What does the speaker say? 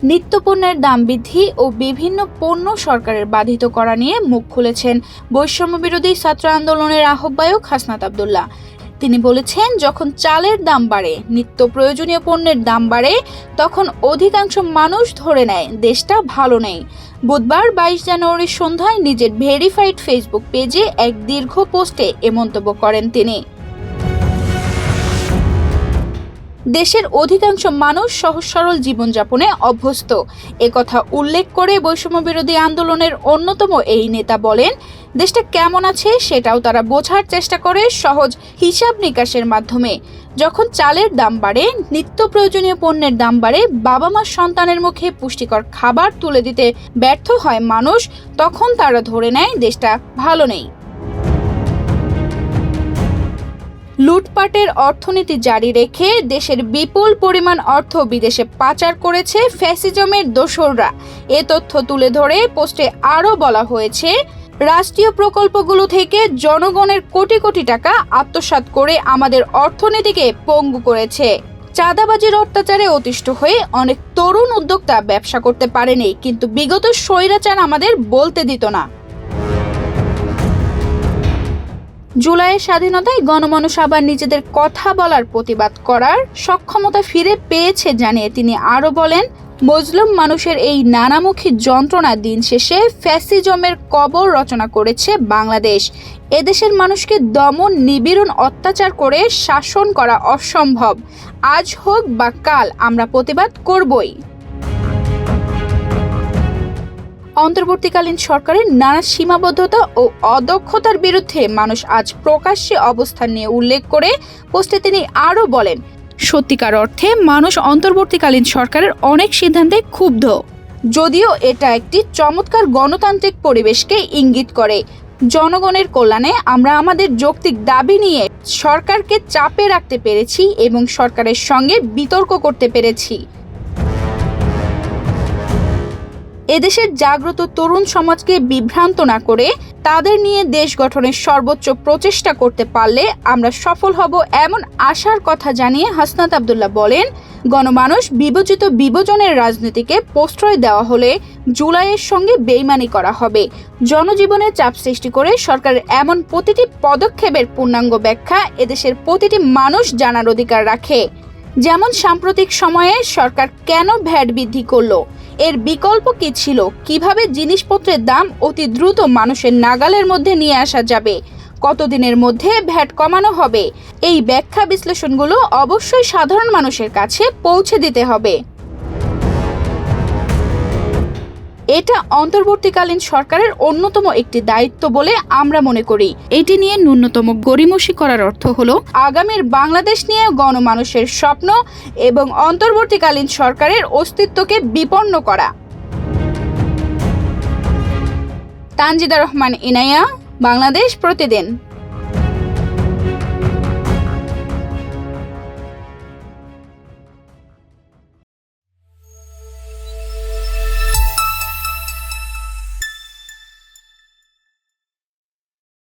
নিত্যপণ্যের দাম বৃদ্ধি ও বিভিন্ন পণ্য সরকারের বাধিত করা নিয়ে মুখ খুলেছেন বৈষম্য বিরোধী ছাত্র আন্দোলনের আহ্বায়ক হাসনাত আব্দুল্লাহ। তিনি বলেছেন, যখন চালের দাম বাড়ে, নিত্য প্রয়োজনীয় পণ্যের দাম বাড়ে, তখন অধিকাংশ মানুষ ধরে নেয় দেশটা ভালো নেই। বুধবার 22 জানুয়ারি সন্ধ্যায় নিজের ভেরিফাইড ফেসবুক পেজে এক দীর্ঘ পোস্টে এ মন্তব্য করেন তিনি। দেশের অধিকাংশ মানুষ সহজ সরল জীবনযাপনে অভ্যস্ত। একথা উল্লেখ করে বৈষম্য বিরোধী আন্দোলনের অন্যতম এই নেতা বলেন, দেশটা কেমন আছে সেটাও তারা বোঝার চেষ্টা করে সহজ হিসাব নিকাশের মাধ্যমে। যখন চালের দাম বাড়ে, নিত্য প্রয়োজনীয় পণ্যের দাম বাড়ে, বাবা মা সন্তানের মুখে পুষ্টিকর খাবার তুলে দিতে ব্যর্থ হয় মানুষ, তখন তারা ধরে নেয় দেশটা ভালো নেই। লুটপাটের অর্থনীতি জারি রেখে দেশের বিপুল পরিমাণ অর্থ বিদেশে পাচার করেছে ফ্যাসিজমের দোসররা। এ তথ্য তুলে ধরে পোস্টে আরও বলা হয়েছে, রাষ্ট্রীয় প্রকল্পগুলো থেকে জনগণের কোটি কোটি টাকা আত্মসাৎ করে আমাদের অর্থনীতিকে পঙ্গু করেছে। চাঁদাবাজির অত্যাচারে অতিষ্ঠ হয়ে অনেক তরুণ উদ্যোক্তা ব্যবসা করতে পারেনি, কিন্তু বিগত স্বৈরাচার আমাদের বলতে দিত না। জুলাইয়ের স্বাধীনতায় গণমানুষ আবার নিজেদের কথা বলার, প্রতিবাদ করার সক্ষমতা ফিরে পেয়েছে জানিয়ে তিনি আরও বলেন, মজলুম মানুষের এই নানামুখী যন্ত্রণা দিন শেষে ফ্যাসিজমের কবর রচনা করেছে বাংলাদেশ। এদেশের মানুষকে দমন, নিপীড়ন, অত্যাচার করে শাসন করা অসম্ভব। আজ হোক বা কাল আমরা প্রতিবাদ করবই। অন্তর্বর্তীকালীন সরকারের নানা সীমাবদ্ধতা ও অদক্ষতার বিরুদ্ধে মানুষ আজ প্রকাশ্যে অবস্থান নিয়ে উল্লেখ করে পোস্টে তিনি আরও বলেন, সত্যিকার অর্থে মানুষ অন্তর্বর্তীকালীন সরকারের অনেক সিদ্ধান্তে ক্ষুব্ধ। যদিও এটা একটি চমৎকার গণতান্ত্রিক পরিবেশকে ইঙ্গিত করে। জনগণের কল্যাণে আমরা আমাদের যৌক্তিক দাবি নিয়ে সরকারকে চাপে রাখতে পেরেছি এবং সরকারের সঙ্গে বিতর্ক করতে পেরেছি। এদেশের জাগ্রত তরুণ সমাজকে বিভ্রান্ত না করে তাদের নিয়ে দেশ গঠনের সর্বোচ্চ প্রচেষ্টা করতে পারলে আমরা সফল হব, এমন আশার কথা জানিয়ে হাসনাত আব্দুল্লাহ বলেন, গণমানুষ বিভাজিত বিভাজনের রাজনীতিকে প্রশ্রয় দেওয়া হলে জুলাইয়ের সঙ্গে বেইমানি করা হবে। জনজীবনে চাপ সৃষ্টি করে সরকারের এমন প্রতিটি পদক্ষেপের পূর্ণাঙ্গ ব্যাখ্যা এদেশের প্রতিটি মানুষ জানার অধিকার রাখে। যেমন সাম্প্রতিক সময়ে সরকার কেন ভ্যাট বৃদ্ধি করলো, এর বিকল্প কি ছিল, কিভাবে জিনিসপত্রের দাম অতি দ্রুত মানুষের নাগালের মধ্যে নিয়ে আসা যাবে, কতদিনের মধ্যে ভ্যাট কমানো হবে, এই ব্যাখ্যা বিশ্লেষণগুলো অবশ্যই সাধারণ মানুষের কাছে পৌঁছে দিতে হবে। এটা অন্তর্বর্তীকালীন সরকারের অন্যতম একটি দায়িত্ব বলে আমরা মনে করি। এটি নিয়ে ন্যূনতম গড়িমসি করার অর্থ হলো আগামীর বাংলাদেশ নিয়ে গণমানুষের স্বপ্ন এবং অন্তর্বর্তীকালীন সরকারের অস্তিত্বকে বিপন্ন করা। তানজিদা রহমান ইনায়া, বাংলাদেশ প্রতিদিন।